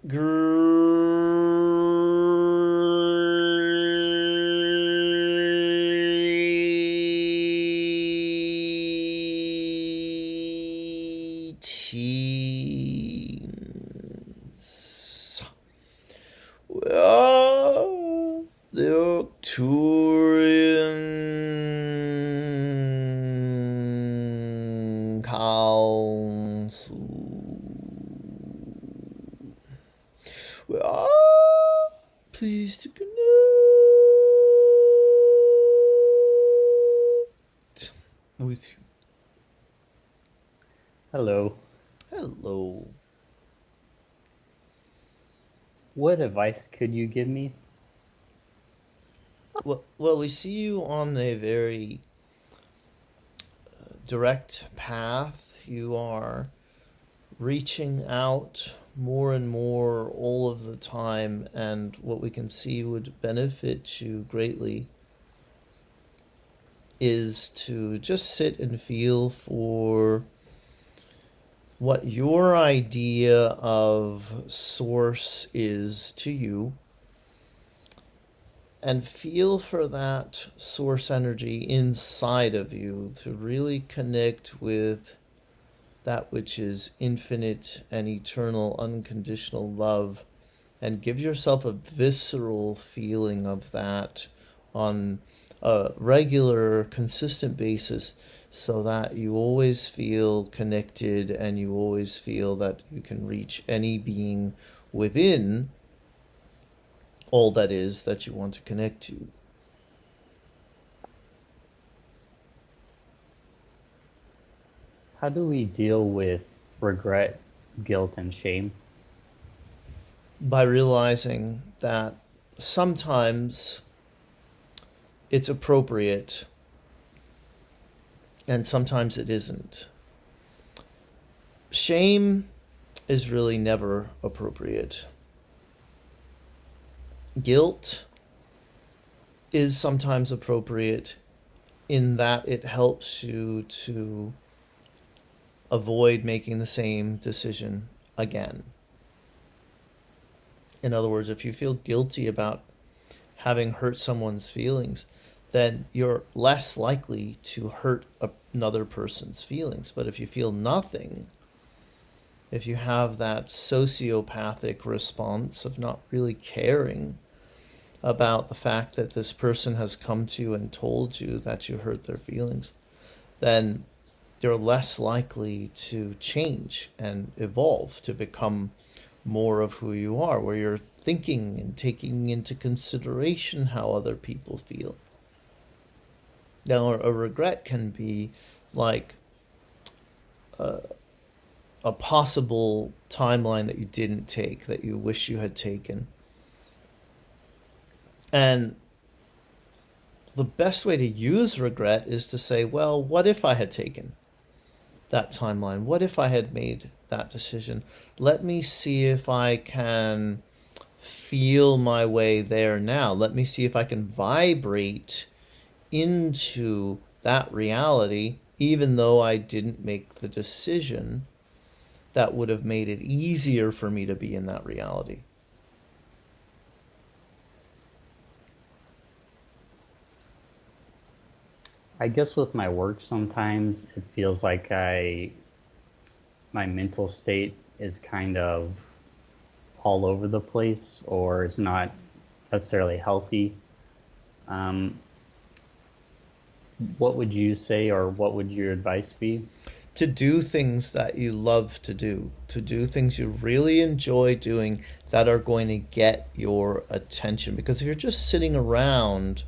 Greetings. We are the Arcturian Council. We are pleased to connect with you. Hello. Hello. What advice could you give me? Well, we see you on a very direct path. You are reaching out more and more all of the time, and what we can see would benefit you greatly is to just sit and feel for what your idea of source is to you, and feel for that source energy inside of you to really connect with that which is infinite and eternal, unconditional love, and give yourself a visceral feeling of that on a regular, consistent basis, so that you always feel connected and you always feel that you can reach any being within all that is that you want to connect to. How do we deal with regret, guilt, and shame? By realizing that sometimes it's appropriate and sometimes it isn't. Shame is really never appropriate. Guilt is sometimes appropriate in that it helps you to avoid making the same decision again. In other words, if you feel guilty about having hurt someone's feelings, then you're less likely to hurt another person's feelings. But if you feel nothing, if you have that sociopathic response of not really caring about the fact that this person has come to you and told you that you hurt their feelings, then you're less likely to change and evolve to become more of who you are, where you're thinking and taking into consideration how other people feel. Now, a regret can be like a possible timeline that you didn't take, that you wish you had taken. And the best way to use regret is to say, well, what if I had taken that timeline? What if I had made that decision? Let me see if I can feel my way there now. Let me see if I can vibrate into that reality, even though I didn't make the decision that would have made it easier for me to be in that reality. I guess with my work sometimes it feels like my mental state is kind of all over the place, or it's not necessarily healthy. Um, what would you say, or what would your advice be? To do things that you love to do things you really enjoy doing that are going to get your attention. Because if you're just sitting around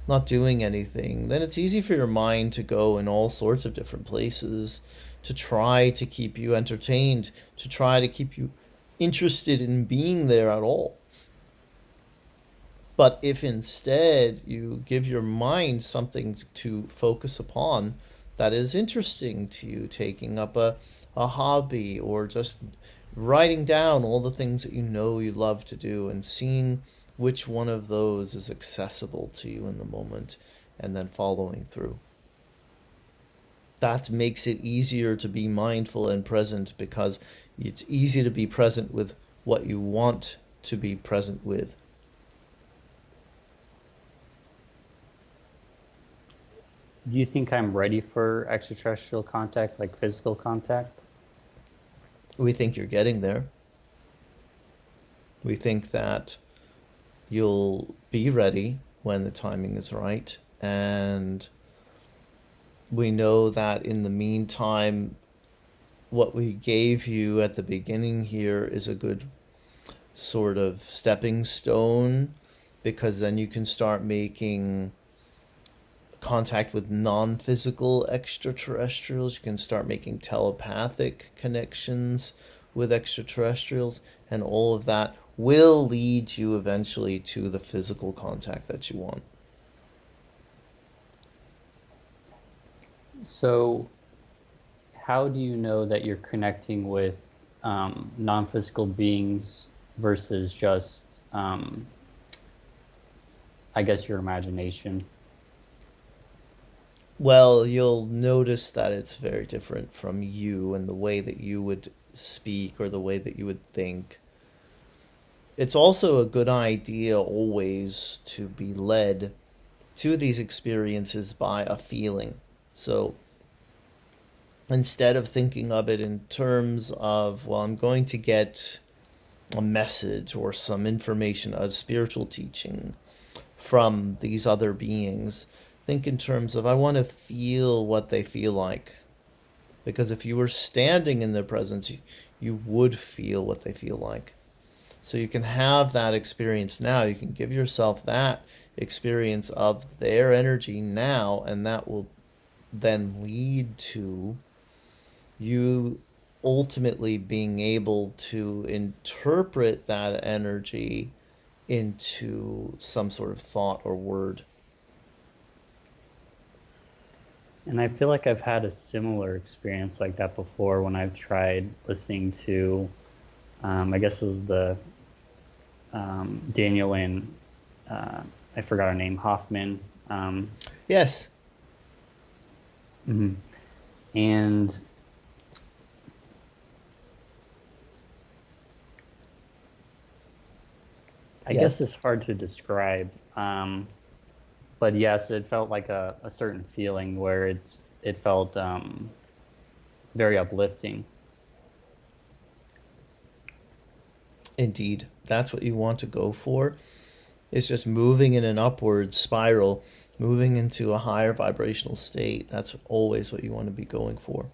not doing anything, then it's easy for your mind to go in all sorts of different places to try to keep you entertained, to try to keep you interested in being there at all. But if instead you give your mind something to focus upon that is interesting to you, taking up a hobby, or just writing down all the things that you know you love to do and seeing which one of those is accessible to you in the moment, and then following through. That makes it easier to be mindful and present, because it's easy to be present with what you want to be present with. Do you think I'm ready for extraterrestrial contact, like physical contact? We think you're getting there. We think that you'll be ready when the timing is right. And we know that in the meantime, what we gave you at the beginning here is a good sort of stepping stone, because then you can start making contact with non-physical extraterrestrials. You can start making telepathic connections with extraterrestrials, and all of that will lead you eventually to the physical contact that you want. So, how do you know that you're connecting with non-physical beings versus just, I guess, your imagination? Well, you'll notice that it's very different from you and the way that you would speak or the way that you would think. It's also a good idea always to be led to these experiences by a feeling. So instead of thinking of it in terms of, well, I'm going to get a message or some information, a spiritual teaching from these other beings, think in terms of, I want to feel what they feel like. Because if you were standing in their presence, you would feel what they feel like. So you can have that experience now. You can give yourself that experience of their energy now, and that will then lead to you ultimately being able to interpret that energy into some sort of thought or word. And I feel like I've had a similar experience like that before when I've tried listening to, I guess it was the Daniel and I forgot her name, Hoffman. Yes. Mhm. And I Yes. guess it's hard to describe. But yes, it felt like a certain feeling where it felt very uplifting. Indeed. That's what you want to go for. It's just moving in an upward spiral, moving into a higher vibrational state. That's always what you want to be going for.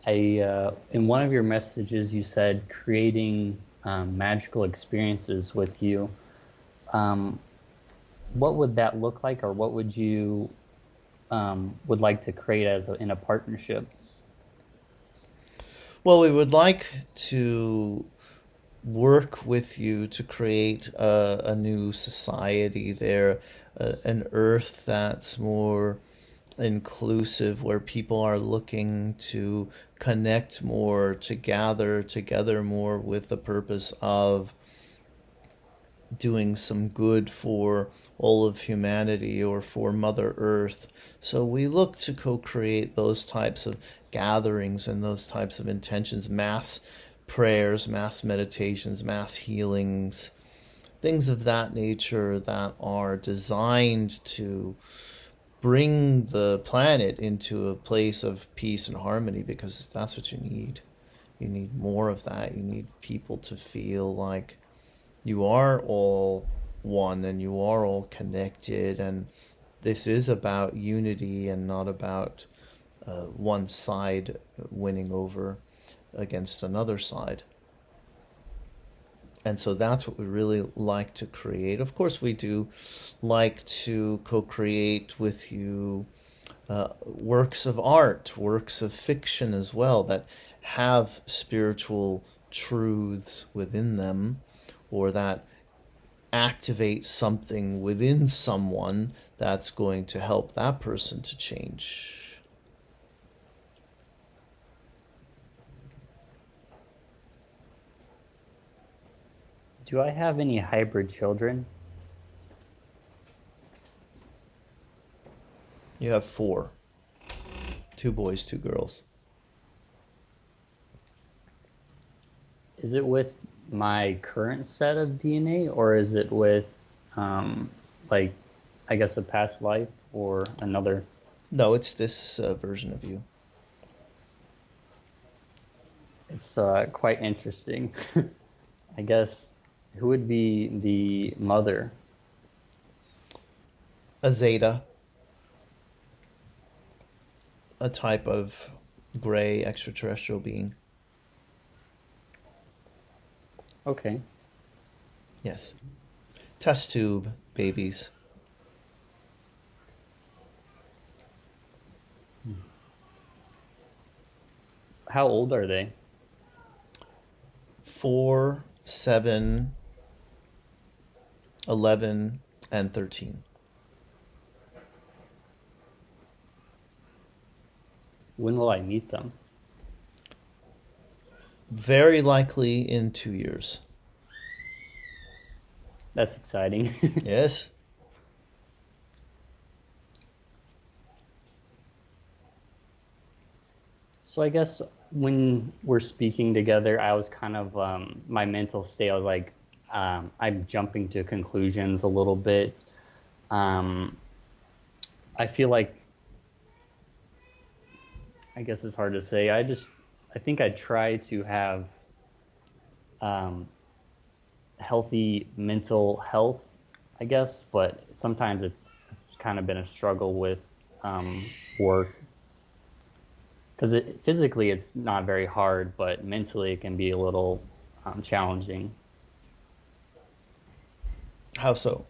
In one of your messages, you said creating magical experiences with you. Um, what would that look like, or what would you would like to create in a partnership? Well, we would like to work with you to create a new society there, an earth that's more inclusive, where people are looking to connect more, to gather together more with the purpose of doing some good for all of humanity or for Mother Earth. So we look to co create those types of gatherings and those types of intentions, mass prayers, mass meditations, mass healings, things of that nature that are designed to bring the planet into a place of peace and harmony, because that's what you need. You need more of that. You need people to feel like you are all one and you are all connected, and this is about unity and not about one side winning over against another side. And so that's what we really like to create. Of course, we do like to co create with you works of art, works of fiction as well, that have spiritual truths within them, or that activate something within someone that's going to help that person to change. Do I have any hybrid children? You have four: two boys, two girls. Is it with my current set of DNA, or is it with, um, like, I guess a past life or another? No, it's this version of you. It's quite interesting. I guess who would be the mother? A Zeta, a type of gray extraterrestrial being. Okay. Yes. Test tube babies. How old are they? 4, 7, 11, and 13. When will I meet them? Very likely in 2 years. That's exciting. Yes. So I guess when we're speaking together, I was kind of my mental state. I was like, I'm jumping to conclusions a little bit. Um, I feel like, I guess it's hard to say. I think I try to have um, healthy mental health, I guess, but sometimes it's kind of been a struggle with work, because physically it's not very hard, but mentally it can be a little challenging. How so?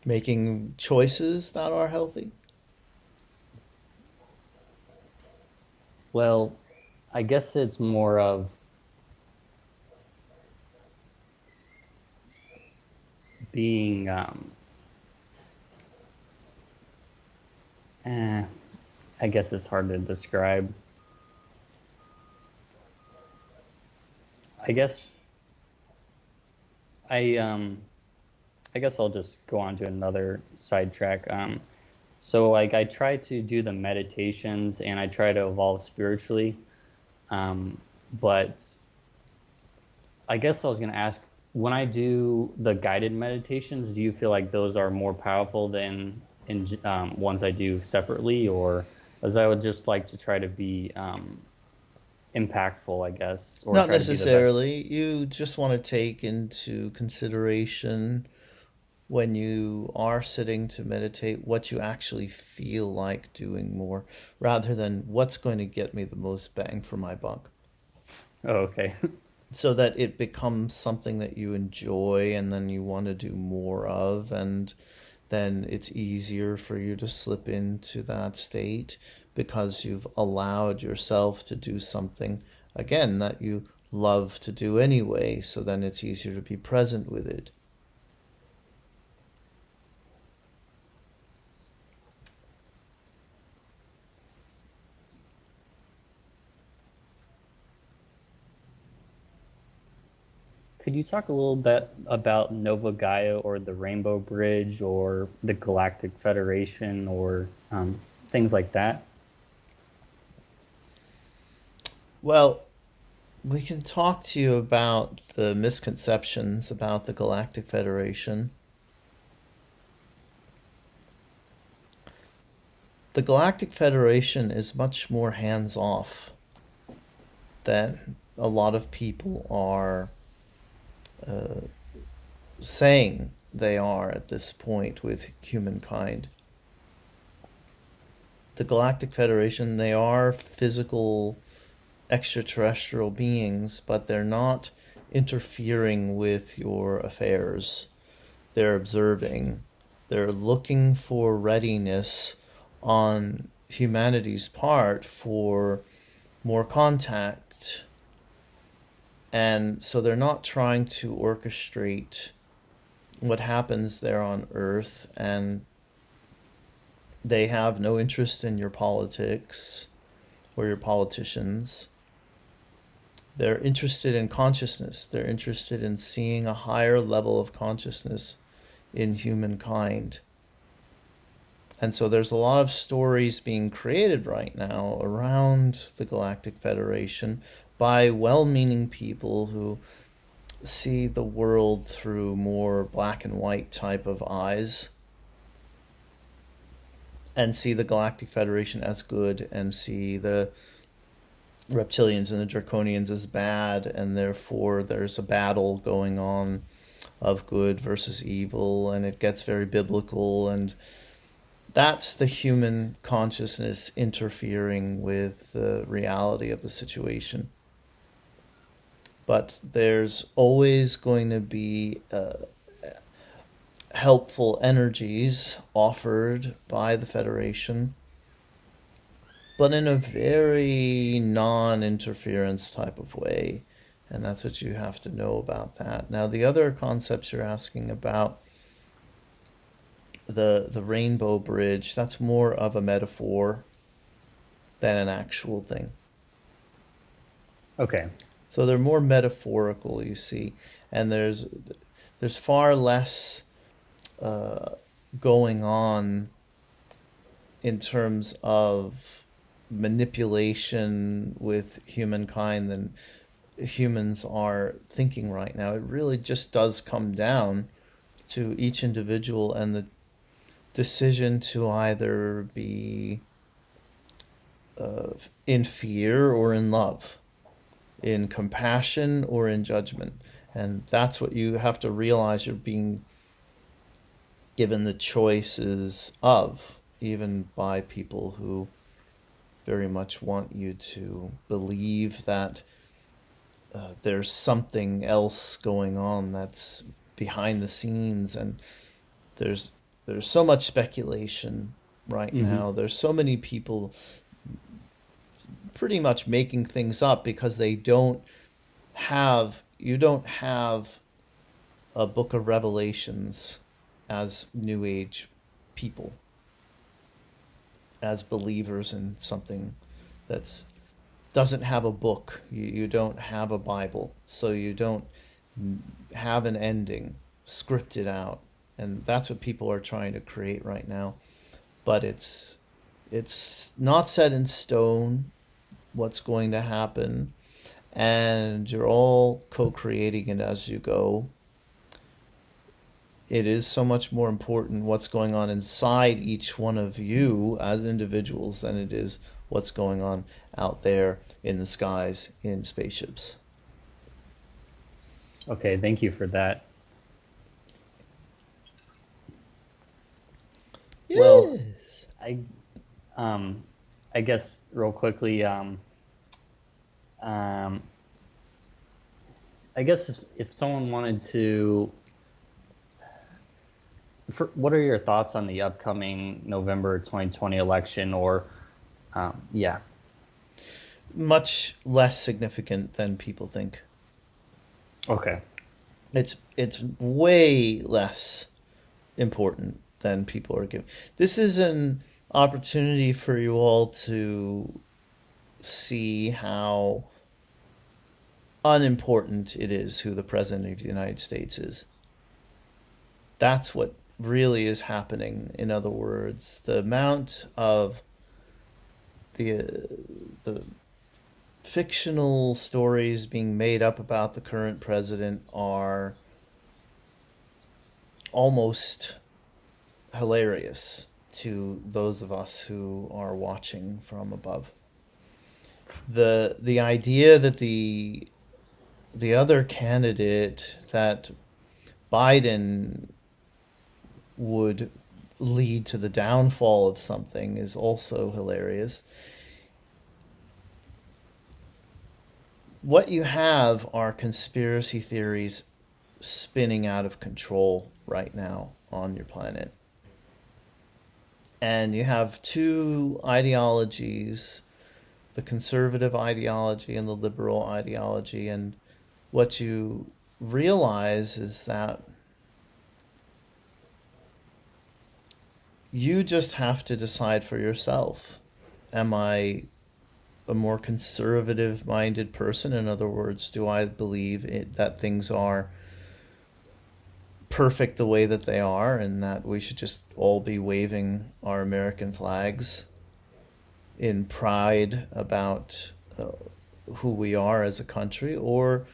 Making choices that are healthy? Well, I guess it's more of being, eh, I guess it's hard to describe. I guess I I guess I'll just go on to another sidetrack. So like I try to do the meditations and I try to evolve spiritually. But I guess I was going to ask, when I do the guided meditations, do you feel like those are more powerful than in ones I do separately, or as I would just like to try to be impactful, I guess, or Not try to be the best? necessarily. You just want to take into consideration when you are sitting to meditate, what you actually feel like doing more, rather than what's going to get me the most bang for my buck. Oh, okay. So that it becomes something that you enjoy and then you want to do more of, and then it's easier for you to slip into that state because you've allowed yourself to do something again that you love to do anyway, so then it's easier to be present with it. Could you talk a little bit about Nova Gaia or the Rainbow Bridge or the Galactic Federation or things like that? Well, we can talk to you about the misconceptions about the Galactic Federation. The Galactic Federation is much more hands off than a lot of people are saying they are at this point with humankind. The Galactic Federation, they are physical extraterrestrial beings, but they're not interfering with your affairs. They're observing. They're looking for readiness on humanity's part for more contact. And so they're not trying to orchestrate what happens there on Earth, and they have no interest in your politics or your politicians. They're interested in consciousness. They're interested in seeing a higher level of consciousness in humankind. And so there's a lot of stories being created right now around the Galactic Federation by well-meaning people who see the world through more black and white type of eyes, and see the Galactic Federation as good, and see the reptilians and the draconians as bad, and therefore there's a battle going on of good versus evil, and it gets very biblical, and that's the human consciousness interfering with the reality of the situation. But there's always going to be helpful energies offered by the Federation, but in a very non-interference type of way. And that's what you have to know about that. Now, the other concepts you're asking about, the Rainbow Bridge, that's more of a metaphor than an actual thing. Okay. So they're more metaphorical, you see, and there's far less going on in terms of manipulation with humankind than humans are thinking right now. It really just does come down to each individual and the decision to either be in fear or in love, in compassion or in judgment. And that's what you have to realize you're being given the choices of, even by people who very much want you to believe that there's something else going on that's behind the scenes. And there's so much speculation right now. There's so many people pretty much making things up because you don't have a book of Revelations as New Age people, as believers in something that doesn't have a book. You don't have a Bible, so you don't have an ending scripted out, and that's what people are trying to create right now. But it's not set in stone what's going to happen, and you're all co-creating it as you go. It is so much more important what's going on inside each one of you as individuals than it is what's going on out there in the skies in spaceships. Okay, thank you for that. Well, Yes. I um, I guess real quickly, um, I guess if someone wanted to, what are your thoughts on the upcoming November 2020 election? Or yeah, Much less significant than people think. okay, It's way less important than people are giving. This is an opportunity for you all to see how unimportant it is who the president of the United States is. That's what really is happening. In other words, the amount of the fictional stories being made up about the current president are almost hilarious to those of us who are watching from above. The idea that the other candidate, that Biden would lead to the downfall of something, is also hilarious. What you have are conspiracy theories spinning out of control right now on your planet. And you have two ideologies, the conservative ideology and the liberal ideology. And what you realize is that you just have to decide for yourself. Am I a more conservative minded person? In other words, do I believe that things are perfect the way that they are and that we should just all be waving our American flags in pride about who we are as a country? Or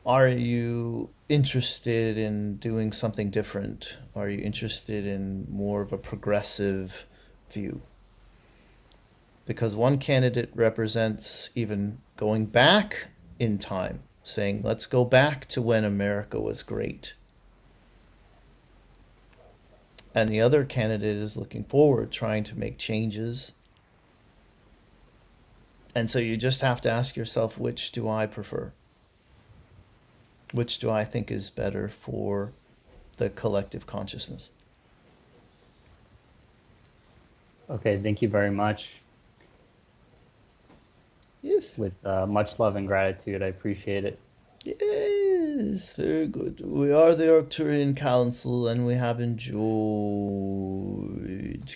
are you interested in doing something different? Are you interested in more of a progressive view? Because one candidate represents even going back in time, saying, let's go back to when America was great. And the other candidate is looking forward, trying to make changes. And so you just have to ask yourself, which do I prefer? Which do I think is better for the collective consciousness? okay. Thank you very much. Yes. With much love and gratitude, I appreciate it. Yes, very good. We are the Arcturian Council and we have enjoyed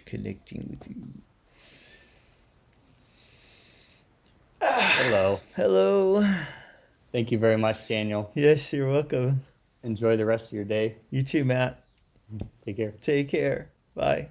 connecting with you. Hello. Hello. Thank you very much, Daniel. Yes, you're welcome. Enjoy the rest of your day. You too, Matt. Take care. Take care. Bye.